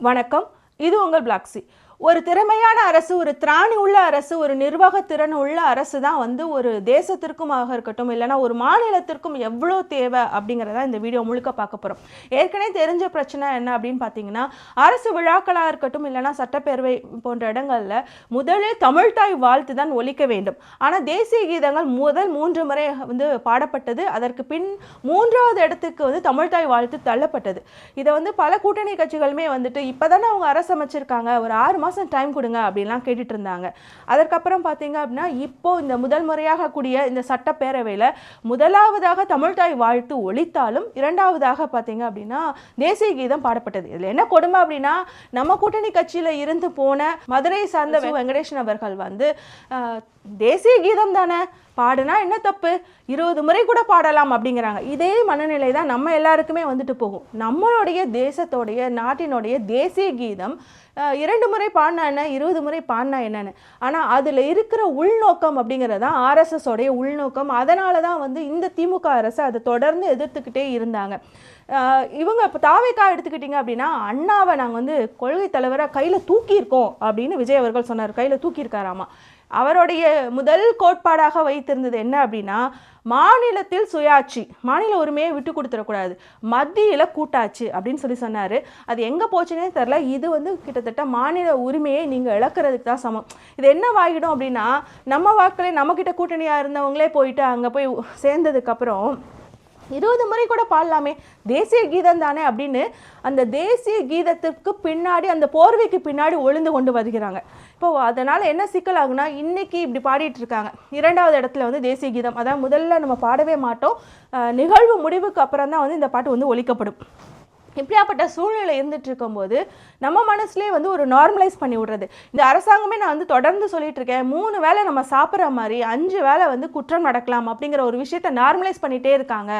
வணக்கம். இது உங்கள் பிளாக்ஸி. ஒரு திறமையான அரசு, ஒரு திராணி உள்ள அரசு, ஒரு நிர்வாக திறன் உள்ள அரசு தான் வந்து ஒரு தேசத்திற்குமாக இருக்கட்டும், இல்லைனா ஒரு மாநிலத்திற்கும் எவ்வளோ தேவை அப்படிங்கிறத இந்த வீடியோ முழுக்க பார்க்க போகிறோம். ஏற்கனவே தெரிஞ்ச பிரச்சனை என்ன அப்படின்னு பார்த்தீங்கன்னா, அரசு விழாக்களாக இருக்கட்டும், இல்லைனா சட்டப்பேரவை போன்ற இடங்களில் முதலில் தமிழ்தாய் வாழ்த்து தான் ஒலிக்க வேண்டும். ஆனால் தேசிய கீதங்கள் முதல் 3 முறை வந்து பாடப்பட்டது. அதற்கு பின் 3வது இடத்துக்கு வந்து தமிழ்தாய் வாழ்த்து தள்ளப்பட்டது. இதை வந்து பல கூட்டணி கட்சிகளுமே வந்துட்டு இப்போ தானே அவங்க அரசு அமைச்சிருக்காங்க, ஒரு 6 மாதம் டைம் கொடுங்க அப்படின்லாம் கேட்டுட்டு இருந்தாங்க. அதற்கப்புறம் பார்த்தீங்க அப்படின்னா, இப்போ இந்த முதல் முறையாக கூடிய இந்த சட்டப்பேரவையில் முதலாவதாக தமிழ்தாய் வாழ்த்து ஒலித்தாலும் இரண்டாவதாக பார்த்தீங்க அப்படின்னா தேசிய கீதம் பாடப்பட்டது. இதில் என்ன கொடுமை அப்படின்னா, நம்ம கூட்டணி கட்சியில் இருந்து போன மதுரை சார்ந்த வெங்கடேசன் அவர்கள் வந்து தேசிய கீதம் தானே பாடுனா என்ன தப்பு, 20 முறை கூட பாடலாம் அப்படிங்கிறாங்க. இதே மனநிலை தான் நம்ம எல்லாருக்குமே வந்துட்டு போகும். நம்மளுடைய தேசத்தோடைய நாட்டினுடைய தேசிய கீதம் 2 முறை பாடினா என்ன, 20 முறை பாடினா என்னன்னு. ஆனால் அதில் இருக்கிற உள்நோக்கம் அப்படிங்கிறது தான் RSS உடைய உள்நோக்கம். அதனால தான் வந்து இந்த திமுக அரசு அதை தொடர்ந்து எதிர்த்துக்கிட்டே இருந்தாங்க. இவங்க இப்போ தாவேக்கா எடுத்துக்கிட்டிங்க அப்படின்னா, அண்ணாவை நாங்கள் வந்து கொள்கை தலைவராக கையில் தூக்கியிருக்கோம் அப்படின்னு விஜய் அவர்கள் சொன்னார். கையில் தூக்கியிருக்காராமா. அவருடைய முதல் கோட்பாடாக வைத்திருந்தது என்ன அப்படின்னா, மாநிலத்தில் சுயாட்சி, மாநில உரிமையை விட்டு கொடுத்துடக்கூடாது, மத்தியில் கூட்டாட்சி அப்படின்னு சொன்னார். அது எங்கே போச்சுன்னே தெரில. இது வந்து கிட்டத்தட்ட மாநில உரிமையை நீங்கள் இழக்கிறதுக்கு தான் சமம். இது என்ன ஆகிடும் அப்படின்னா, நம்ம வாக்களே நம்மக்கிட்ட கூட்டணியாக இருந்தவங்களே போயிட்டு அங்கே போய் சேர்ந்ததுக்கப்புறம் 20 முறை கூட பாடலாமே, தேசிய கீதம் தானே அப்படின்னு அந்த தேசிய கீதத்துக்கு பின்னாடி, அந்த போர்வைக்கு பின்னாடி ஒளிந்து கொண்டு வருகிறாங்க. இப்போ அதனால் என்ன சிக்கல் ஆகுனா, இன்றைக்கி இப்படி பாடிட்டு இருக்காங்க. 2வது இடத்துல வந்து தேசிய கீதம், அதான் முதல்ல நம்ம பாடவே மாட்டோம், நிகழ்வு முடிவுக்கு அப்புறம் தான் வந்து இந்த பாட்டு வந்து ஒலிக்கப்படும். இப்படியாப்பட்ட சூழ்நிலை இருந்துட்டு இருக்கும்போது நம்ம மனசுலேயே வந்து ஒரு நார்மலைஸ் பண்ணி விடுறது. இந்த அரசாங்கமே நான் வந்து தொடர்ந்து சொல்லிட்டு இருக்கேன், 3 வேளை நம்ம சாப்பிட்ற மாதிரி 5 வேளை வந்து குற்றம் நடக்கலாம் அப்படிங்கிற ஒரு விஷயத்தை நார்மலைஸ் பண்ணிகிட்டே இருக்காங்க.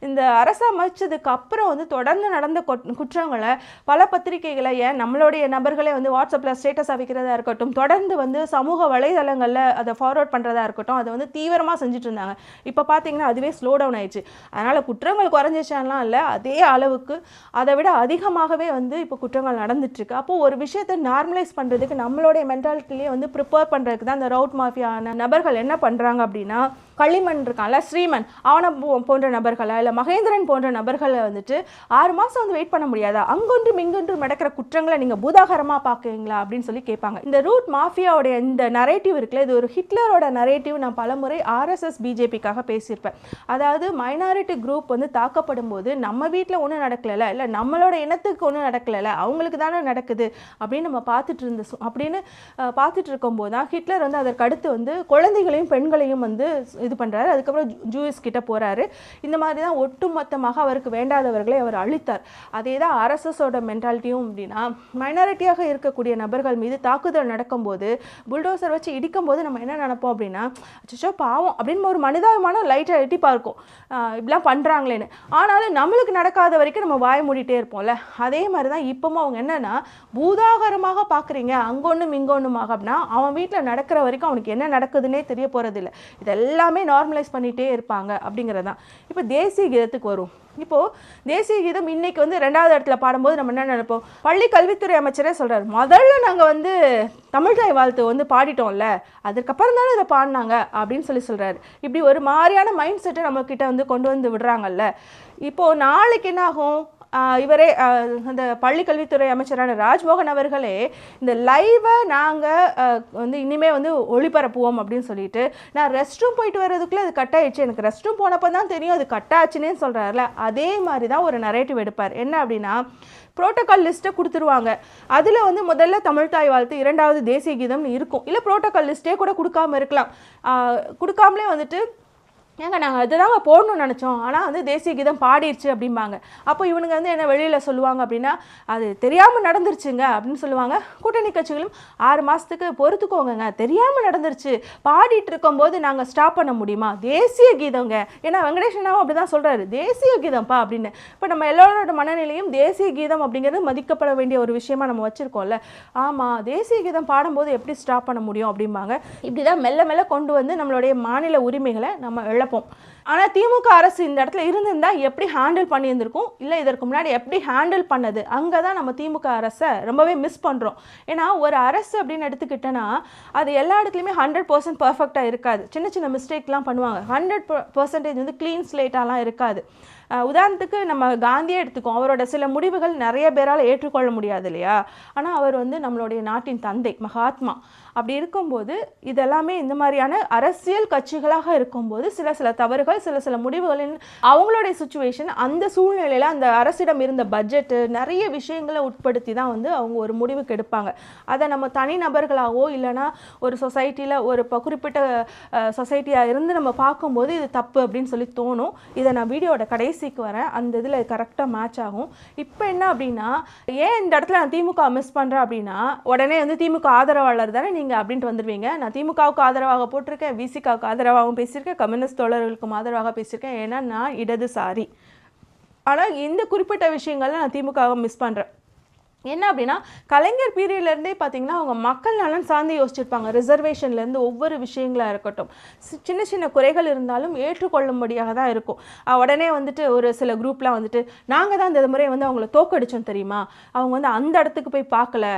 இந்த அரசு அமைச்சதுக்கு அப்புறம் வந்து தொடர்ந்து நடந்த குற்றங்களை பல பத்திரிகைகளை, ஏன் நம்மளுடைய நபர்களே வந்து வாட்ஸ்அப்பில் ஸ்டேட்டஸ் வைக்கிறதா இருக்கட்டும், தொடர்ந்து வந்து சமூக வலைதளங்களில் அதை ஃபார்வர்ட் பண்ணுறதா இருக்கட்டும், அதை வந்து தீவிரமாக செஞ்சுட்டு இருந்தாங்க. இப்போ பார்த்தீங்கன்னா அதுவே ஸ்லோ டவுன் ஆயிடுச்சு. அதனால் குற்றங்கள் குறைஞ்சிச்சாலாம் இல்லை, அதே அளவுக்கு அதை விட அதிகமாகவே வந்து இப்போ குற்றங்கள் நடந்துட்டுருக்கு. அப்போது ஒரு விஷயத்தை நார்மலைஸ் பண்ணுறதுக்கு நம்மளுடைய மென்டாலிட்டிலேயே வந்து ப்ரிப்பேர் பண்ணுறதுக்கு தான் இந்த ரவுட் மாஃபியான நபர்கள் என்ன பண்ணுறாங்க அப்படின்னா, களிமண் இருக்கான்ல, ஸ்ரீமன், அவனை போன்ற நபர்களை, இல்லை மகேந்திரன் போன்ற நபர்களை வந்துட்டு 6 மாதம் வந்து வெயிட் பண்ண முடியாதா, அங்கொன்றும் இங்கொன்றும் நடக்கிற குற்றங்களை நீங்கள் பூதாகரமாக பார்க்குறீங்களா அப்படின்னு சொல்லி கேட்பாங்க. இந்த ரூட் மாஃபியாவுடைய இந்த நரேட்டிவ் இருக்குல்ல, இது ஒரு ஹிட்லரோட நரேட்டிவ். நான் பலமுறை RSS BJPக்காக பேசியிருப்பேன். அதாவது மைனாரிட்டி குரூப் வந்து தாக்கப்படும் போது நம்ம வீட்டில் ஒன்றும் நடக்கலை, இல்லை நம்மளோட இனத்துக்கு ஒன்றும் நடக்கலை, அவங்களுக்கு தானே நடக்குது அப்படின்னு நம்ம பார்த்துட்டு இருக்கும்போது தான் ஹிட்லர் வந்து அதற்கு அடுத்து வந்து குழந்தைகளையும் பெண்களையும் வந்து இது பண்ணுறாரு. அதுக்கப்புறம் ஜூயிஸ் கிட்ட போகிறாரு. இந்த மாதிரி தான் ஒட்டுமொத்தமாக அவருக்கு வேண்டாதவர்களை அவர் அழித்தார். அதே தான் RSSோட மென்டாலிட்டியும். அப்படின்னா மைனாரிட்டியாக இருக்கக்கூடிய நபர்கள் மீது தாக்குதல் நடக்கும்போது, புல்டோசர் வச்சு இடிக்கும் போது நம்ம என்ன நினைப்போம் அப்படின்னா, அச்சோ பாவம் அப்படின்னு ஒரு மனிதாபிமான லைட்டாக எட்டி பார்க்கும், இப்படிலாம் பண்ணுறாங்களேன்னு. ஆனாலும் நம்மளுக்கு நடக்காத வரைக்கும் நம்ம வாய மூடிட்டே இருப்போம்ல. அதே மாதிரி தான் இப்போவும் அவங்க என்னன்னா, பூதாகரமாக பார்க்குறீங்க அங்கொன்றும் இங்கொன்றுமாக அப்படின்னா, அவன் வீட்டில் நடக்கிற வரைக்கும் அவனுக்கு என்ன நடக்குதுன்னே தெரிய போகிறதில்ல. இதெல்லாம் நார்மலைஸ் பண்ணிட்டே இருப்பாங்க அப்படிங்கிறது தான். இப்போ தேசிய கீதத்துக்கு வரும். இப்போது தேசிய கீதம் இன்னைக்கு வந்து 2வது இடத்துல பாடும்போது நம்ம என்ன நினைப்போம், பள்ளி கல்வித்துறை அமைச்சரே சொல்கிறார், முதல்ல நாங்கள் வந்து தமிழ்தாய் வாழ்த்து வந்து பாடிட்டோம்ல, அதுக்கப்புறம் தானே இதை பாடினாங்க அப்படின்னு சொல்கிறாரு. இப்படி ஒரு மாதிரியான மைண்ட் செட்டை நம்மக்கிட்ட வந்து கொண்டு வந்து விடுறாங்கல்ல. இப்போது நாளைக்கு என்ன ஆகும், இவரே அந்த பள்ளி கல்வித்துறை அமைச்சரான ராஜ்மோகன் அவர்களே இந்த லைவை நாங்கள் வந்து இனிமேல் வந்து ஒளிபரப்புவோம் அப்படின்னு சொல்லிட்டு, நான் ரெஸ்ட் ரூம் போயிட்டு வர்றதுக்குள்ளே அது கட் ஆயிடுச்சு, எனக்கு ரெஸ்ட் ரூம் போனப்போ தான் தெரியும் அது கட் ஆச்சுன்னே சொல்கிறாருல. அதே மாதிரி தான் ஒரு நரேட்டிவ் எடுப்பார். என்ன அப்படின்னா, புரோட்டோக்கால் லிஸ்ட்டை கொடுத்துருவாங்க. அதில் வந்து முதல்ல தமிழ்தாய் வாழ்த்து, 2வது தேசிய கீதம்னு இருக்கும். இல்லை புரோட்டோக்கால் லிஸ்ட்டே கூட கொடுக்காமல் இருக்கலாம். கொடுக்காமலே வந்துட்டு, ஏங்க நாங்கள் அதுதாங்க போடணும்னு நினச்சோம், ஆனால் வந்து தேசிய கீதம் பாடிடுச்சு அப்படிம்பாங்க. அப்போ இவனுங்க வந்து என்ன வெளியில் சொல்லுவாங்க அப்படின்னா, அது தெரியாமல் நடந்துருச்சுங்க அப்படின்னு சொல்லுவாங்க. கூட்டணி கட்சிகளும் 6 மாதத்துக்கு பொறுத்துக்கோங்க, தெரியாமல் நடந்துருச்சு, பாடிட்டு இருக்கும்போது நாங்கள் ஸ்டாப் பண்ண முடியுமா, தேசிய கீதங்க. ஏன்னா வெங்கடேசனாவும் அப்படி தான் சொல்கிறாரு, தேசிய கீதம்ப்பா அப்படின்னு. இப்போ நம்ம எல்லோரோட மனநிலையும் தேசிய கீதம் அப்படிங்கிறது மதிக்கப்பட வேண்டிய ஒரு விஷயமா நம்ம வச்சுருக்கோம்ல. ஆமாம், தேசிய கீதம் பாடும்போது எப்படி ஸ்டாப் பண்ண முடியும் அப்படிம்பாங்க. இப்படி தான் மெல்ல மெல்ல கொண்டு வந்து நம்மளுடைய மாநில உரிமைகளை நம்ம இழப்போம். ஆனால் திமுக அரசு இந்த இடத்துல இருந்திருந்தா எப்படி ஹேண்டில் பண்ணியிருந்திருக்கும், இல்லை இதற்கு முன்னாடி எப்படி ஹேண்டில் பண்ணது, அங்கே தான் நம்ம திமுக அரசை ரொம்பவே மிஸ் பண்ணுறோம். ஏன்னா ஒரு அரசு அப்படின்னு எடுத்துக்கிட்டோன்னா அது எல்லா இடத்துலையுமே 100% பர்ஃபெக்டாக இருக்காது. சின்ன சின்ன மிஸ்டேக்லாம் பண்ணுவாங்க. 100% வந்து க்ளீன் ஸ்லேட்டாலாம் இருக்காது. உதாரணத்துக்கு நம்ம காந்தியே எடுத்துக்கோம். அவரோட சில முடிவுகள் நிறைய பேரால் ஏற்றுக்கொள்ள முடியாது இல்லையா? ஆனால் அவர் வந்து நம்மளுடைய நாட்டின் தந்தை, மகாத்மா. அப்படி இருக்கும்போது இதெல்லாமே இந்த மாதிரியான அரசியல் கட்சிகளாக இருக்கும்போது சில தவறுகள், சில முடிவுகளின் அவங்களுடைய சுச்சுவேஷன், அந்த சூழ்நிலையில் அந்த அரசிடம் இருந்த பட்ஜெட்டு நிறைய விஷயங்களை உட்படுத்தி தான் வந்து அவங்க ஒரு முடிவுக்கு எடுப்பாங்க. அதை நம்ம தனிநபர்களாகவோ இல்லைனா ஒரு சொசைட்டியில் ஒரு குறிப்பிட்ட சொசைட்டியாக இருந்து நம்ம பார்க்கும்போது இது தப்பு அப்படின்னு சொல்லி தோணும். இதை நான் வீடியோட கடைசிக்கு வரேன், அந்த இதில் கரெக்டாக மேட்ச் ஆகும். இப்போ என்ன அப்படின்னா, ஏன் இந்த இடத்துல நான் திமுக மிஸ் பண்ணுறேன் அப்படின்னா, உடனே வந்து திமுக ஆதரவாளர் தானே நீங்கள் அப்படின்ட்டு வந்துடுவீங்க. நான் திமுகவுக்கு ஆதரவாக போட்டிருக்கேன், விசிகாவுக்கு ஆதரவாகவும் பேசியிருக்கேன், கம்யூனிஸ்ட் தோழர்களுக்கும் ஆதரவாக பேசியிருக்கேன். ஏன்னா நான் இடதுசாரி. ஆனால் இந்த குறிப்பிட்ட விஷயங்கள்ல நான் திமுகவை மிஸ் பண்ணுறேன். என்ன அப்படின்னா, கலைஞர் பீரியட்லேருந்தே பார்த்தீங்கன்னா அவங்க மக்கள் நலன் சார்ந்து யோசிச்சிருப்பாங்க. ரிசர்வேஷன்லேருந்து ஒவ்வொரு விஷயங்களாக இருக்கட்டும், சின்ன சின்ன குறைகள் இருந்தாலும் ஏற்றுக்கொள்ளும்படியாக தான் இருக்கும். உடனே வந்துட்டு ஒரு சில குரூப்லாம் வந்துட்டு நாங்கள் தான் இந்த முறை வந்து அவங்கள தோக்கடிச்சோம் தெரியுமா, அவங்க வந்து அந்த இடத்துக்கு போய் பார்க்கல,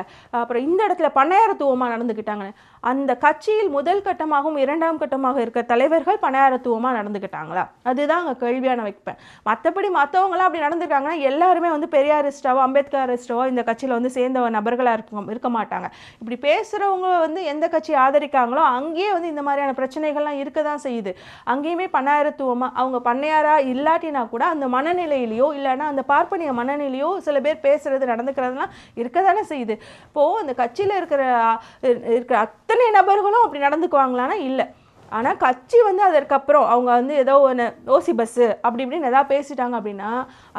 அப்புறம் இந்த இடத்துல பண்ணையாரத்துவமாக நடந்துக்கிட்டாங்க. அந்த கட்சியில் முதல் கட்டமாகவும் இரண்டாம் கட்டமாக இருக்க தலைவர்கள் பண்ணையாரத்துவமாக நடந்துக்கிட்டாங்களா? அதுதான் அங்கே கேள்வியாக நான் வைப்பேன். மற்றபடி மற்றவங்களாம் அப்படி நடந்துருக்காங்கன்னா எல்லாருமே வந்து பெரியாரிஸ்டாவோ அம்பேத்கரிஸ்டாவோ இந்த கட்சியில் வந்து சேர்ந்த நபர்களாக இருக்க மாட்டாங்க. இப்படி பேசுகிறவங்க வந்து எந்த கட்சி ஆதரிக்காங்களோ அங்கேயே வந்து இந்த மாதிரியான பிரச்சனைகள்லாம் இருக்க தான் செய்யுது. அங்கேயுமே பண்ணையாரத்துவமாக அவங்க பண்ணையாராக இல்லாட்டினா கூட அந்த மனநிலையிலையோ இல்லைன்னா அந்த பார்ப்பனிய மனநிலையோ சில பேர் பேசுகிறது நடந்துக்கிறதுலாம் இருக்க தானே செய்யுது. இப்போது அந்த கட்சியில் இருக்கிற அத்தனை நபர்களும் அப்படி நடந்துக்குவாங்களான்னா இல்லை. ஆனால் கட்சி வந்து அதற்கப்புறம் அவங்க வந்து ஏதோ ஒன்று ஓசி பஸ்ஸு அப்படி இப்படின்னு எதாவது பேசிட்டாங்க அப்படின்னா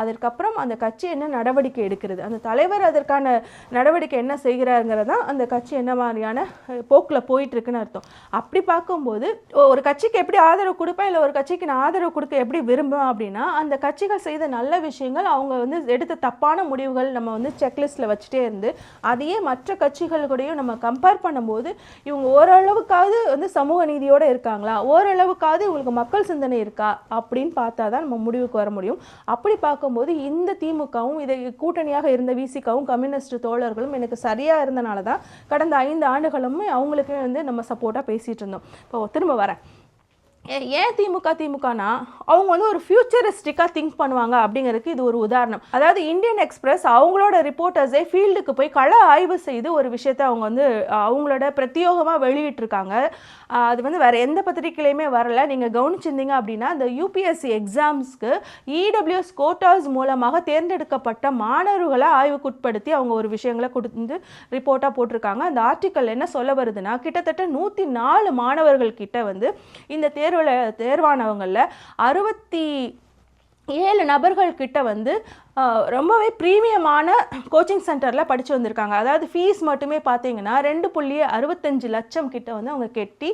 அதற்கப்புறம் அந்த கட்சி என்ன நடவடிக்கை எடுக்கிறது, அந்த தலைவர் அதற்கான நடவடிக்கை என்ன செய்கிறாருங்கிறது தான் அந்த கட்சி என்ன மாதிரியான போக்கில் போயிட்டுருக்குன்னு அர்த்தம். அப்படி பார்க்கும்போது ஒரு கட்சிக்கு எப்படி ஆதரவு கொடுப்பேன், இல்லை ஒரு கட்சிக்கு நான் ஆதரவு கொடுக்க எப்படி விரும்புவேன் அப்படின்னா, அந்த கட்சிகள் செய்த நல்ல விஷயங்கள், அவங்க வந்து எடுத்த தப்பான முடிவுகள் நம்ம வந்து செக்லிஸ்ட்டில் வச்சுட்டே இருந்து அதையே மற்ற கட்சிகள் கூடயும் நம்ம கம்பேர் பண்ணும்போது இவங்க ஓரளவுக்காவது வந்து சமூக நீதியோடு இருக்காங்களா, ஓரளவுக்காவது உங்களுக்கு மக்கள் சிந்தனை இருக்கா அப்படின்னு பார்த்தா தான் நம்ம முடிவுக்கு வர முடியும். அப்படி பார்க்கும்போது இந்த திமுகவும் இதை கூட்டணியாக இருந்த விசிகாவும் கம்யூனிஸ்ட் தோழர்களும் எனக்கு சரியாக இருந்தனால தான் கடந்த 5 ஆண்டுகளும் அவங்களுக்கு வந்து நம்ம சப்போர்ட்டாக பேசிகிட்டு இருந்தோம். இப்போ திரும்ப வரேன். ஏன் திமுகனா அவங்க வந்து ஒரு ஃபியூச்சரிஸ்டிக்காக திங்க் பண்ணுவாங்க அப்படிங்கிறதுக்கு இது ஒரு உதாரணம். அதாவது இந்தியன் எக்ஸ்பிரஸ் அவங்களோட ரிப்போர்ட்டர்ஸே ஃபீல்டுக்கு போய் கள ஆய்வு செய்து ஒரு விஷயத்தை அவங்க வந்து அவங்களோட பிரத்யோகமாக வெளியிட்டிருக்காங்க. அது வந்து வேறு எந்த பத்திரிகையிலையுமே வரல. நீங்கள் கவனிச்சிருந்தீங்க அப்படின்னா இந்த யூபிஎஸ்சி எக்ஸாம்ஸ்க்கு இடபிள்யூஎஸ் கோட்டாஸ் மூலமாக தேர்ந்தெடுக்கப்பட்ட மாணவர்களை ஆய்வுக்குட்படுத்தி அவங்க ஒரு விஷயங்களை கொடுத்து ரிப்போர்ட்டாக போட்டிருக்காங்க. அந்த ஆர்டிக்கல் என்ன சொல்ல வருதுன்னா, கிட்டத்தட்ட 104 மாணவர்கள் கிட்ட வந்து இந்த தேர்வானவங்களில் 67 நபர்கள் கிட்ட வந்து ரொம்பவே ப்ரீமியமான கோச்சிங் சென்டரில் படித்து வந்திருக்காங்க. அதாவது ஃபீஸ் மட்டுமே பார்த்தீங்கன்னா 2.65 லட்சம் கிட்ட வந்து அவங்க கட்டி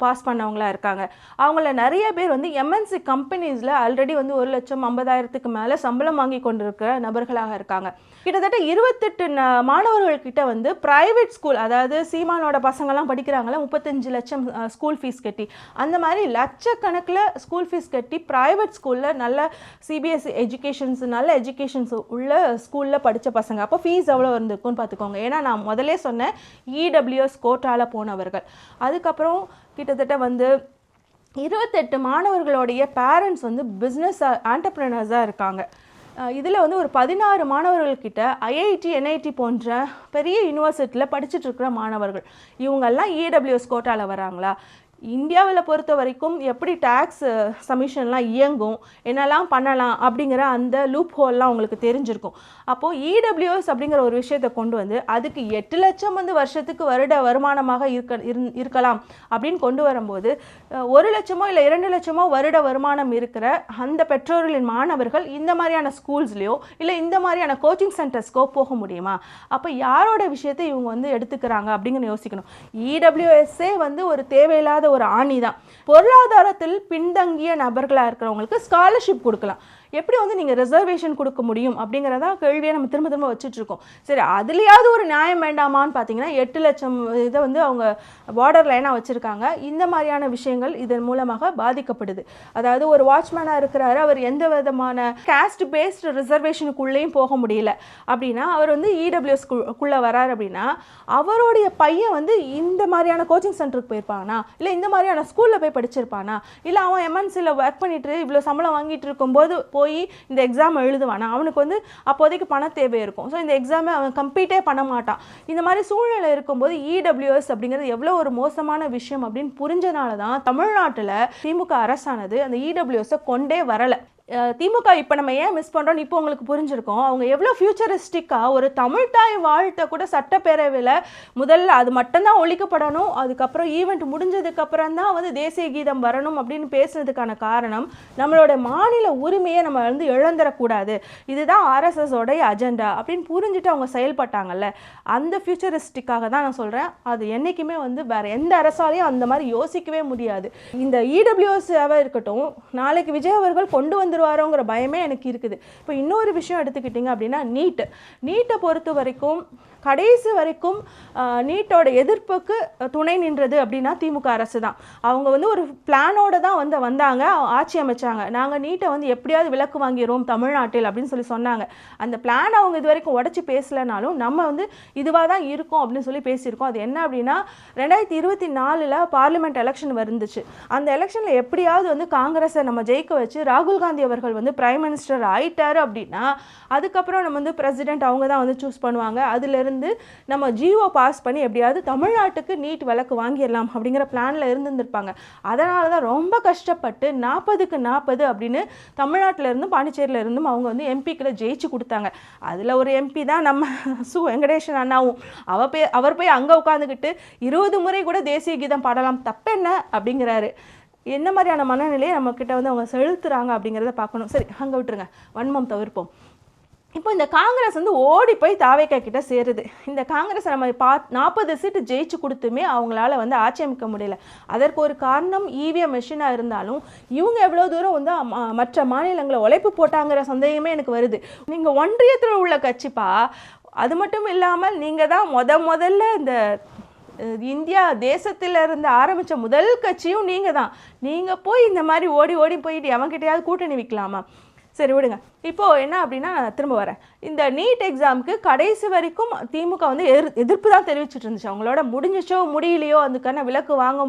பாஸ் பண்ணவங்களா இருக்காங்க. அவங்கள நிறைய பேர் வந்து எம்என்சி கம்பெனிஸில் ஆல்ரெடி வந்து 1,50,000க்கு மேலே சம்பளம் வாங்கி கொண்டிருக்கிற நபர்களாக இருக்காங்க. கிட்டத்தட்ட 28 மாணவர்கள் கிட்ட வந்து ப்ரைவேட் ஸ்கூல், அதாவது சீமானோட பசங்கள்லாம் படிக்கிறாங்களா, 35 லட்சம் ஸ்கூல் ஃபீஸ் கட்டி, அந்த மாதிரி லட்சக்கணக்கில் ஸ்கூல் ஃபீஸ் கட்டி ப்ரைவேட் ஸ்கூலில் நல்ல சிபிஎஸ்சி எஜுகேஷன்ஸ், நல்ல எஜுகேஷன்ஸ் உள்ள ஸ்கூலில் படித்த பசங்க. அப்போ ஃபீஸ் எவ்வளோ இருந்திருக்குன்னு பார்த்துக்கோங்க. ஏன்னா நான் முதலே சொன்னேன் இடபிள்யூஎஸ் கோட்டாவில் போனவர்கள். அதுக்கப்புறம் கிட்டத்தட்ட வந்து 28 மாணவர்களுடைய பேரண்ட்ஸ் வந்து பிஸ்னஸ் ஆண்டர்ப்ரனர்ஸாக இருக்காங்க. இதில் வந்து ஒரு 16 மாணவர்கள்கிட்ட ஐஐடி என்ஐடி போன்ற பெரிய யூனிவர்சிட்டியில் படிச்சுட்டு இருக்கிற மாணவர்கள். இவங்கெல்லாம் இடபிள்யூஎஸ் கோட்டாவில் வராங்களா? இந்தியாவில் பொறுத்த வரைக்கும் எப்படி டேக்ஸ் சப்மிஷன்லாம் இயங்கும், என்னெல்லாம் பண்ணலாம் அப்படிங்கிற அந்த லூப் ஹோல்லாம் உங்களுக்கு தெரிஞ்சிருக்கும். அப்போது இடபிள்யூஎஸ் அப்படிங்கிற ஒரு விஷயத்தை கொண்டு வந்து அதுக்கு 8 லட்சம் வந்து வருஷத்துக்கு வருட வருமானமாக இருக்கலாம் அப்படின்னு கொண்டு வரும்போது 1 லட்சமோ இல்லை 2 லட்சமோ வருட வருமானம் இருக்கிற அந்த பெற்றோர்களின் மாணவர்கள் இந்த மாதிரியான ஸ்கூல்ஸ்லையோ இல்லை இந்த மாதிரியான கோச்சிங் சென்டர்ஸ்க்கோ போக முடியுமா? அப்போ யாரோட விஷயத்தை இவங்க வந்து எடுத்துக்கிறாங்க அப்படிங்கிற யோசிக்கணும். இடபிள்யூஎஸ்ஸே வந்து ஒரு தேவையில்லாத ஒரு ஆணி தான். பொருளாதாரத்தில் பின்தங்கிய நபர்களாக இருக்கிறவங்களுக்கு ஸ்காலர்ஷிப் கொடுக்கலாம். எப்படி வந்து நீங்கள் ரிசர்வேஷன் கொடுக்க முடியும் அப்படிங்கிறதா கேள்வியை நம்ம திரும்ப திரும்ப வச்சுட்டு இருக்கோம். சரி, அதுலேயாவது ஒரு நியாயம் வேண்டாமான்னு பார்த்தீங்கன்னா 8 லட்சம் இதை வந்து அவங்க பார்டர் லைனாக வச்சுருக்காங்க. இந்த மாதிரியான விஷயங்கள் இதன் மூலமாக பாதிக்கப்படுது. அதாவது ஒரு வாட்ச்மேனாக இருக்கிறாரு, அவர் எந்த விதமான கேஸ்ட் பேஸ்டு ரிசர்வேஷனுக்குள்ளேயும் போக முடியல அப்படின்னா, அவர் வந்து இடபிள்யூஎஸ்க்குள்ளே வராரு அப்படின்னா அவருடைய பையன் வந்து இந்த மாதிரியான கோச்சிங் சென்டருக்கு போயிருப்பானா, இல்லை இந்த மாதிரியான ஸ்கூலில் போய் படிச்சிருப்பானா, இல்லை அவன் எம்என்சியில் ஒர்க் பண்ணிட்டு இவ்வளோ சம்பளம் வாங்கிட்டு இருக்கும்போது போய் இந்த எக்ஸாம் எழுதுவானா, அவனுக்கு வந்து அப்போதைக்கு பண தேவை இருக்கும். ஸோ இந்த எக்ஸாமை அவன் கம்ப்ளீட்டே பண்ண மாட்டான். இந்த மாதிரி சூழ்நிலை இருக்கும்போது இடபிள்யூஎஸ் அப்படிங்கிறது எவ்வளோ ஒரு மோசமான விஷயம் அப்படின்னு புரிஞ்சனால தான் தமிழ்நாட்டில் திமுக அரசானது அந்த இடபிள்யூஎஸை கொண்டே வரலை. திமுக இப்போ நம்ம ஏன் மிஸ் பண்ணுறோன்னு இப்போ உங்களுக்கு புரிஞ்சிருக்கோம். அவங்க எவ்வளோ ஃபியூச்சரிஸ்டிக்காக ஒரு தமிழ்தாய் வாழ்த்தை கூட சட்டப்பேரவையில் முதல்ல அது மட்டும்தான் ஒழிக்கப்படணும், அதுக்கப்புறம் ஈவெண்ட் முடிஞ்சதுக்கப்புறம் தான் வந்து தேசிய கீதம் வரணும் அப்படின்னு பேசுனதுக்கான காரணம் நம்மளோட மாநில உரிமையை நம்ம வந்து இழந்துடக்கூடாது, இதுதான் ஆர்எஸ்எஸோடைய அஜெண்டா அப்படின்னு புரிஞ்சுட்டு அவங்க செயல்பட்டாங்கல்ல. அந்த ஃபியூச்சரிஸ்டிக்காக தான் நான் சொல்கிறேன். அது என்றைக்குமே வந்து வேறு எந்த அரசாலையும் அந்த மாதிரி யோசிக்கவே முடியாது. இந்த இடபிள்யூஎஸ்ஸாக இருக்கட்டும், நாளைக்கு விஜய் அவர்கள் கொண்டு வந்துருவாரோங்கிற பயமே எனக்கு இருக்குது. இப்போ இன்னொரு விஷயம் எடுத்துக்கிட்டிங்க அப்படின்னா நீட்டை பொறுத்த வரைக்கும் கடைசி வரைக்கும் நீட்டோட எதிர்ப்புக்கு துணை நின்றது அப்படின்னா திமுக அரசு தான். அவங்க வந்து ஒரு பிளானோட தான் வந்தாங்க, ஆட்சி அமைச்சாங்க. நாங்கள் நீட்டை வந்து எப்படியாவது விலக்கு வாங்கிறோம் தமிழ்நாட்டில் அப்படின்னு சொல்லி சொன்னாங்க. அந்த பிளான் அவங்க இது வரைக்கும் உடச்சி பேசலைனாலும் நம்ம வந்து இதுவாக தான் இருக்கும் அப்படின்னு சொல்லி பேசியிருக்கோம். அது என்ன அப்படின்னா 2024 பார்லிமெண்ட் எலெக்ஷன் வந்துச்சு. அந்த எலெக்ஷனில் எப்படியாவது வந்து காங்கிரஸை நம்ம ஜெயிக்க வச்சு ராகுல் காந்தி அவர்கள் வந்து பிரைம் மினிஸ்டர் ஆயிட்டாரு அப்படின்னா அதுக்கப்புறம் நம்ம வந்து பிரசிடென்ட் அவங்க தான் வந்து சூஸ் பண்ணுவாங்க. அதுலேருந்து நம்ம ஜிஓ பாஸ் பண்ணி எப்படியாவது தமிழ்நாட்டுக்கு நீட் விலக்கு வாங்கிடலாம் அப்படிங்கிற பிளான்ல இருந்திருப்பாங்க. அதனால தான் ரொம்ப கஷ்டப்பட்டு 40க்கு 40 அப்படின்னு தமிழ்நாட்டில இருந்தும் பாண்டிச்சேரியில இருந்தும் அவங்க வந்து எம்பிக்களை ஜெயிச்சு கொடுத்தாங்க. அதில் ஒரு எம்பி தான் நம்ம சு வெங்கடேசன் அண்ணாவும். அவர் போய் அங்கே உட்காந்துக்கிட்டு 20 முறை கூட தேசிய கீதம் பாடலாம், தப்பென்ன அப்படிங்கிறாரு. என்ன மாதிரியான மனநிலையை நம்மக்கிட்ட வந்து அவங்க செலுத்துறாங்க அப்படிங்கிறத பார்க்கணும். சரி, அங்கே விட்டுருங்க, வன்மம் தவிர்ப்போம். இப்போ இந்த காங்கிரஸ் வந்து ஓடி போய் தாவேக்கா கிட்ட சேருது. இந்த காங்கிரஸ் நம்ம 40 சீட்டு ஜெயிச்சு கொடுத்துமே அவங்களால வந்து ஆட்சி அமைக்க முடியல. அதற்கு ஒரு காரணம் இவிஎம் மெஷினாக இருந்தாலும் இவங்க எவ்வளோ தூரம் வந்து மற்ற மாநிலங்களை உழைப்பு போட்டாங்கிற சந்தேகமே எனக்கு வருது. நீங்கள் ஒன்றியத்தில் உள்ள கட்சிப்பா, அது மட்டும் இல்லாமல் நீங்கள் தான் முதல்ல இந்த இந்தியா தேசத்தில் இருந்து ஆரம்பித்த முதல் கட்சியும் நீங்கள் தான். நீங்கள் போய் இந்த மாதிரி ஓடி போயிட்டு எவன்கிட்டையாவது கூட்டணி வைக்கலாமா? சரி விடுங்க. இப்போது என்ன அப்படின்னா, நான் திரும்ப வரேன். இந்த நீட் எக்ஸாமுக்கு கடைசி வரைக்கும் திமுக வந்து எதிர்ப்பு தான் தெரிவிச்சுட்டு இருந்துச்சு. அவங்களோட முடிஞ்சிச்சோ முடியலையோ, அதுக்கான விலக்கு வாங்க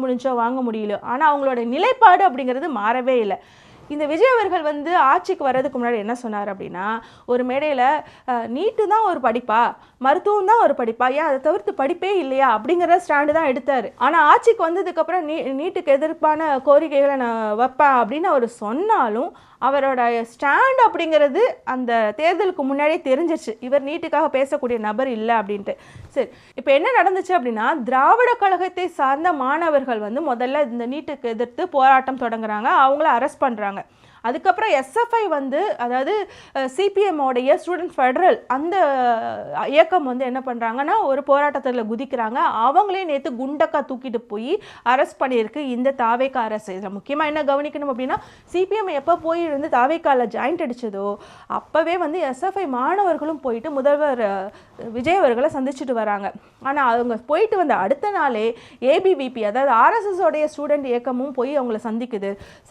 முடியலையோ, ஆனால் அவங்களோட நிலைப்பாடு அப்படிங்கிறது மாறவே இல்லை. இந்த விஜய் அவர்கள் வந்து ஆட்சிக்கு வர்றதுக்கு முன்னாடி என்ன சொன்னார் அப்படின்னா, ஒரு மேடையில் நீட்டு தான் ஒரு படிப்பா, மருத்துவம் தான் ஒரு படிப்பா, ஏன் அதை தவிர்த்து படிப்பே இல்லையா அப்படிங்கிற ஸ்டாண்டு தான் எடுத்தார். ஆனால் ஆட்சிக்கு வந்ததுக்கப்புறம் நீட்டுக்கு எதிர்ப்பான கோரிக்கைகளை நான் வைப்பேன் அப்படின்னு அவர் சொன்னாலும் அவரோட ஸ்டாண்ட் அப்படிங்கிறது அந்த தேர்தலுக்கு முன்னாடியே தெரிஞ்சிச்சு, இவர் நீட்டுக்காக பேசக்கூடிய நபர் இல்லை அப்படின்ட்டு. சரி, இப்போ என்ன நடந்துச்சு அப்படின்னா, திராவிட கழகத்தை சார்ந்த மாணவர்கள் வந்து முதல்ல இந்த நீட்டுக்கு எதிர்த்து போராட்டம் தொடங்குறாங்க, அவங்கள அரெஸ்ட் பண்ணுறாங்க. அதுக்கப்புறம் எஸ்எஃப்ஐ வந்து, அதாவது சிபிஎம்மோடைய ஸ்டூடெண்ட் ஃபெடரல் அந்த இயக்கம் வந்து என்ன பண்ணுறாங்கன்னா ஒரு போராட்டத்தில் குதிக்கிறாங்க. அவங்களே நேற்று குண்டக்கா தூக்கிட்டு போய் அரெஸ்ட் பண்ணியிருக்கு இந்த தாவேக்கா அரசு. இதில் முக்கியமாக என்ன கவனிக்கணும் அப்படின்னா, சிபிஎம் எப்போ போய் இருந்து தாவேக்காவில் ஜாயிண்ட் அடித்ததோ அப்போவே வந்து எஸ்எஃப்ஐ மாணவர்களும் போயிட்டு முதல்வர் விஜய் அவர்களை சந்திச்சுட்டு வராங்க. ஆனால் அவங்க போயிட்டு வந்த அடுத்த நாளே ஏபிவிபி, அதாவது ஆர்எஸ்எஸோடைய ஸ்டூடெண்ட் இயக்கமும் போய் அவங்கள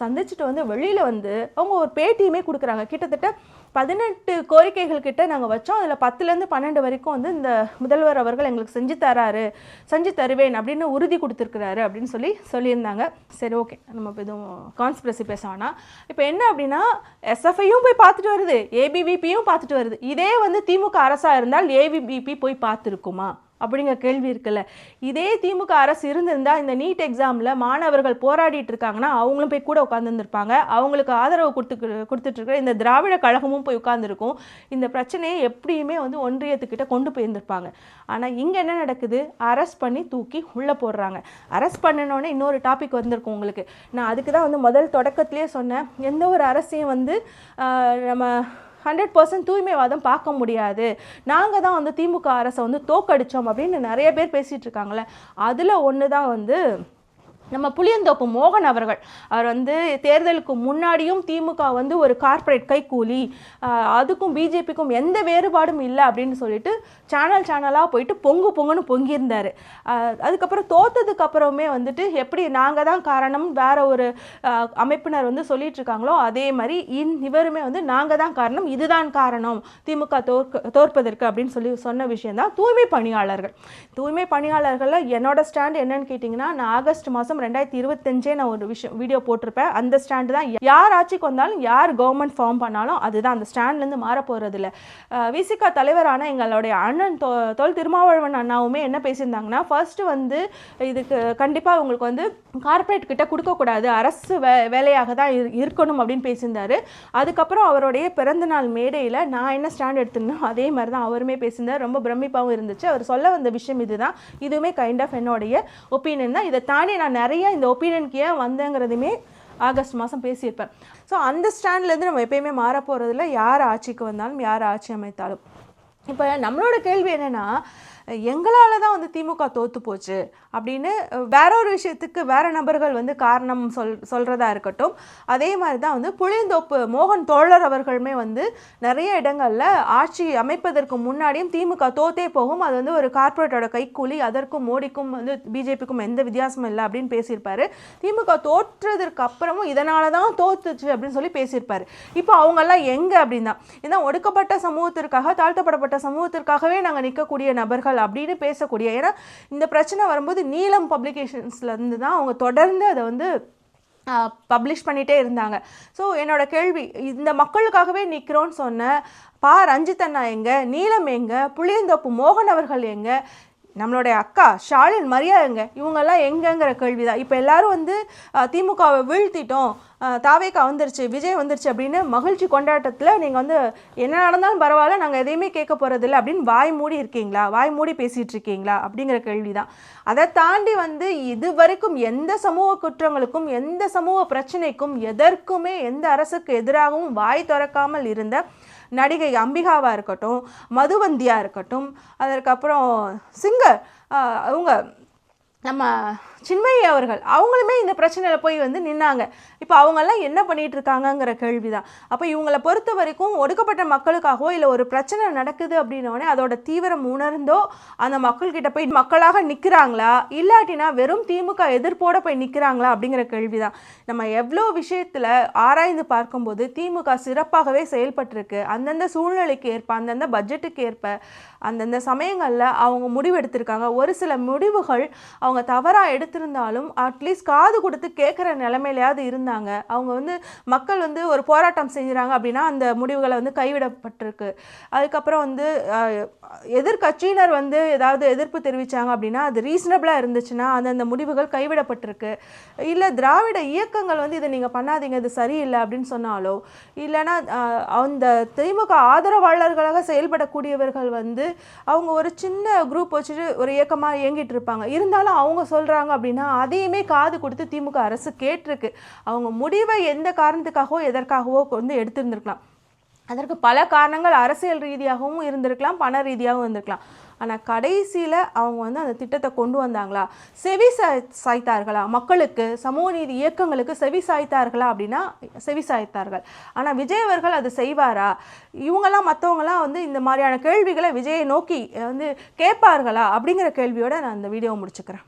சந்திச்சுட்டு வந்து வெளியில் வந்து அவங்க ஒரு பேட்டியுமே கொடுக்குறாங்க. கிட்டத்தட்ட 18 கோரிக்கைகள் கிட்ட நாங்கள் வச்சோம், அதில் 10லேருந்து 12 வரைக்கும் வந்து இந்த முதல்வர் அவர்கள் எங்களுக்கு செஞ்சு தருவேன் அப்படின்னு உறுதி கொடுத்துருக்குறாரு அப்படின்னு சொல்லியிருந்தாங்க. சரி, ஓகே, நம்ம எதுவும் கான்ஸ்பிரசி பேச வேணாம். இப்போ என்ன அப்படின்னா, எஸ்எஃப்ஐயும் போய் பார்த்துட்டு வருது, ஏபிவிபியும் பார்த்துட்டு வருது. இதே வந்து திமுக அரசாக இருந்தால் ஏபிவிபி போய் பார்த்துருக்குமா அப்படிங்கிற கேள்வி இருக்குல்ல. இதே திமுக அரசு இருந்திருந்தால் இந்த நீட் எக்ஸாமில் மாணவர்கள் போராடிட்டு இருக்காங்கன்னா அவங்களும் போய் கூட உட்காந்துருந்துருப்பாங்க. அவங்களுக்கு ஆதரவு கொடுத்துட்ருக்கிற இந்த திராவிட கழகமும் போய் உட்காந்துருக்கும். இந்த பிரச்சனையை எப்படியுமே வந்து ஒன்றியத்துக்கிட்ட கொண்டு போயிருந்திருப்பாங்க. ஆனால் இங்கே என்ன நடக்குது, அரெஸ்ட் பண்ணி தூக்கி உள்ளே போடுறாங்க. அரெஸ்ட் பண்ணினோடனே இன்னொரு டாபிக் வந்திருக்கும் உங்களுக்கு. நான் அதுக்கு தான் வந்து முதல் தொடக்கத்திலே சொன்னேன், எந்த ஒரு அரசையும் வந்து நம்ம 100% தூய்மைவாதம் பார்க்க முடியாது, நாங்கள் தான் வந்து திமுக அரசை வந்து தோக்கடித்தோம் அப்படின்னு நிறைய பேர் பேசிகிட்டு இருக்காங்களே. அதில் ஒன்று தான் வந்து நம்ம புளியந்தோப்பு மோகன் அவர்கள் அவர் வந்து தேர்தலுக்கு முன்னாடியும் திமுக வந்து ஒரு கார்ப்பரேட் கைக்கூலி, அதுக்கும் பிஜேபிக்கும் எந்த வேறுபாடும் இல்லை அப்படின்னு சொல்லிட்டு சேனலாக போயிட்டு பொங்குன்னு பொங்கியிருந்தார். அதுக்கப்புறம் தோத்ததுக்கு அப்புறமே வந்துட்டு எப்படி நாங்கள் தான் காரணம் வேற ஒரு அமைப்பினர் வந்து சொல்லிட்டு இருக்காங்களோ அதே மாதிரி இவருமே வந்து நாங்கள் தான் காரணம், இதுதான் காரணம் திமுக தோற்பதற்கு அப்படின்னு சொல்லி சொன்ன விஷயம் தான் தூய்மை பணியாளர்களில் என்னோட ஸ்டாண்ட் என்னன்னு கேட்டிங்கன்னா, நான் ஆகஸ்ட் மாதம் 2025 நான் ஒரு வீடியோ போட்டிருப்பேன். அந்த ஸ்டாண்டு தான் யார் ஆட்சிக்கு வந்தாலும் யார் கவர்மெண்ட் ஃபார்ம் பண்ணாலும் அதுதான், அந்த ஸ்டாண்ட்லேருந்து மாற போகிறது இல்லை. விசிகா தலைவரான எங்களுடைய அண்ணன் தொல் திருமாவளவன் அண்ணாவுமே என்ன பேசியிருந்தாங்கன்னா, ஃபர்ஸ்ட்டு வந்து இதுக்கு கண்டிப்பாக உங்களுக்கு வந்து கார்ப்பரேட் கிட்ட கொடுக்கக்கூடாது, அரசு வேலையாக தான் இருக்கணும் அப்படின்னு பேசியிருந்தாரு. அதுக்கப்புறம் அவருடைய பிறந்தநாள் மேடையில் நான் என்ன ஸ்டாண்ட் எடுத்துனோ அதே மாதிரி தான் அவருமே பேசியிருந்தார். ரொம்ப பிரமிப்பாகவும் இருந்துச்சு. அவர் சொல்ல வந்த விஷயம் இதுதான். இதுவுமே கைண்ட் ஆஃப் என்னுடைய ஒப்பீனியன் தான். இதை தாண்டி நான் நிறைய இந்த ஒப்பீனியனுக்கு ஏன் வந்தேங்கிறதுமே ஆகஸ்ட் மாதம் பேசியிருப்பேன். ஸோ அந்த ஸ்டாண்ட்லேருந்து நம்ம எப்பயுமே மாற போகிறதில்ல, யார் ஆட்சிக்கு வந்தாலும் யார் ஆட்சி அமைத்தாலும். இப்போ நம்மளோட கேள்வி என்னென்னா, எங்களால் தான் வந்து திமுக தோற்று போச்சு அப்படின்னு வேற ஒரு விஷயத்துக்கு வேற நபர்கள் வந்து காரணம் சொல்கிறதா இருக்கட்டும். அதே மாதிரி தான் வந்து புளியந்தோப்பு மோகன் தோழர் அவர்களுமே வந்து நிறைய இடங்களில் ஆட்சி அமைப்பதற்கு முன்னாடியும் திமுக தோத்தே போகும், அது வந்து ஒரு கார்ப்பரேட்டோட கைக்கூலி, அதற்கும் மோடிக்கும் வந்து பிஜேபிக்கும் எந்த வித்தியாசமும் இல்லை அப்படின்னு பேசியிருப்பாரு. திமுக தோற்றதற்கு அப்புறமும் இதனால தான் தோத்துச்சு அப்படின்னு சொல்லி பேசியிருப்பாரு. இப்போ அவங்கெல்லாம் எங்கே அப்படின்னா, ஏன்னா ஒடுக்கப்பட்ட சமூகத்திற்காக தாழ்த்தப்படப்பட்ட சமூகத்திற்காகவே நாங்கள் நிற்கக்கூடிய நபர்கள் அப்படின்னு பேசக்கூடிய, ஏன்னா இந்த பிரச்சனை வரும்போது நீலம் பப்ளிகேஷன்ஸ்லேருந்து தான் அவங்க தொடர்ந்து அதை வந்து பப்ளிஷ் பண்ணிகிட்டே இருந்தாங்க. ஸோ என்னோட கேள்வி, இந்த மக்களுக்காகவே நிற்கிறோன்னு சொன்ன ரஞ்சித் அண்ணா எங்கே, நீலம் எங்கே, புளியந்தோப்பு மோகன் அவர்கள் எங்கே, நம்மளுடைய அக்கா ஷாலின் மரியா எங்க, இவங்கெல்லாம் எங்கங்கிற கேள்வி தான். இப்போ எல்லாரும் வந்து திமுகவை வீழ்த்திட்டோம், தாவேக்கா வந்துருச்சு, விஜய் வந்துருச்சு அப்படின்னு மகிழ்ச்சி கொண்டாட்டத்தில் நீங்கள் வந்து என்ன நடந்தாலும் பரவாயில்ல, நாங்கள் எதையுமே கேட்க போகிறதில்ல அப்படின்னு வாய் மூடி இருக்கீங்களா, வாய் மூடி பேசிகிட்டு இருக்கீங்களா அப்படிங்கிற கேள்வி தான். அதை தாண்டி வந்து இது வரைக்கும் எந்த சமூக குற்றங்களுக்கும் எந்த சமூக பிரச்சனைக்கும் எதற்குமே எந்த அரசுக்கு எதிராகவும் வாய் திறக்காமல் இருந்த நடிகை அம்பிகாவாக இருக்கட்டும், மதுவந்தியாக இருக்கட்டும், அதற்கப்புறம் சிங்கர் அவங்க நம்ம சின்மயி அவர்கள், அவங்களுமே இந்த பிரச்சனையில் போய் வந்து நின்னாங்க. இப்போ அவங்கெல்லாம் என்ன பண்ணிகிட்டு இருக்காங்கங்கிற கேள்வி தான். அப்போ இவங்களை பொறுத்த வரைக்கும் ஒடுக்கப்பட்ட மக்களுக்காகவோ இல்லை ஒரு பிரச்சனை நடக்குது அப்படின்னோடனே அதோட தீவிரம் உணர்ந்தோ அந்த மக்கள்கிட்ட போய் மக்களாக நிற்கிறாங்களா, இல்லாட்டினா வெறும் திமுக எதிர்ப்போடு போய் நிற்கிறாங்களா அப்படிங்கிற கேள்வி தான். நம்ம எவ்வளோ விஷயத்தில் ஆராய்ந்து பார்க்கும்போது திமுக சிறப்பாகவே செயல்பட்டிருக்கு. அந்தந்த சூழ்நிலைக்கு ஏற்ப, அந்தந்த பட்ஜெட்டுக்கு ஏற்ப, அந்தந்த சமயங்களில் அவங்க முடிவு எடுத்திருக்காங்க. ஒரு சில முடிவுகள் அவங்க தவறாக எடுத்திருந்தாலும் அட்லீஸ்ட் காது கொடுத்து கேட்குற நிலைமையிலையாவது இருந்தாங்க. அவங்க வந்து மக்கள் வந்து ஒரு போராட்டம் செஞ்சுறாங்க அப்படின்னா அந்த முடிவுகளை வந்து கைவிடப்பட்டிருக்கு. அதுக்கப்புறம் வந்து எதிர்கட்சியினர் வந்து ஏதாவது எதிர்ப்பு தெரிவித்தாங்க அப்படின்னா அது ரீசனபிளாக இருந்துச்சுன்னா அந்தந்த முடிவுகள் கைவிடப்பட்டிருக்கு. இல்லை திராவிட இயக்கங்கள் வந்து இதை நீங்கள் பண்ணாதீங்க, இது சரியில்லை அப்படின்னு சொன்னாலோ, இல்லைன்னா அந்த திமுக ஆதரவாளர்களாக செயல்படக்கூடியவர்கள் வந்து அவங்க ஒரு சின்ன குரூப் வச்சுட்டு ஒரு இயக்கமாக இயங்கிட்டு இருப்பாங்க. இருந்தாலும் அவங்க சொல்கிறாங்க அப்படின்னா அதையுமே காது கொடுத்து திமுக அரசு கேட்டிருக்கு. அவங்க முடிவை எந்த காரணத்துக்காகவோ எதற்காகவோ வந்து எடுத்திருந்திருக்கலாம். அதற்கு பல காரணங்கள் அரசியல் ரீதியாகவும் இருந்திருக்கலாம், பண ரீதியாகவும் இருந்திருக்கலாம். ஆனால் கடைசியில் அவங்க வந்து அந்த திட்டத்தை கொண்டு வந்தாங்களா, செவி சாய்த்தார்களா, மக்களுக்கு சமூக நீதி இயக்கங்களுக்கு செவி சாய்த்தார்களா அப்படின்னா செவி சாய்த்தார்கள். ஆனால் விஜய் அவர்கள் அது செய்வாரா, இவங்கெல்லாம் மற்றவங்களாம் வந்து இந்த மாதிரியான கேள்விகளை விஜயை நோக்கி வந்து கேட்பார்களா அப்படிங்கிற கேள்வியோடு நான் இந்த வீடியோவை முடிச்சுக்கிறேன்.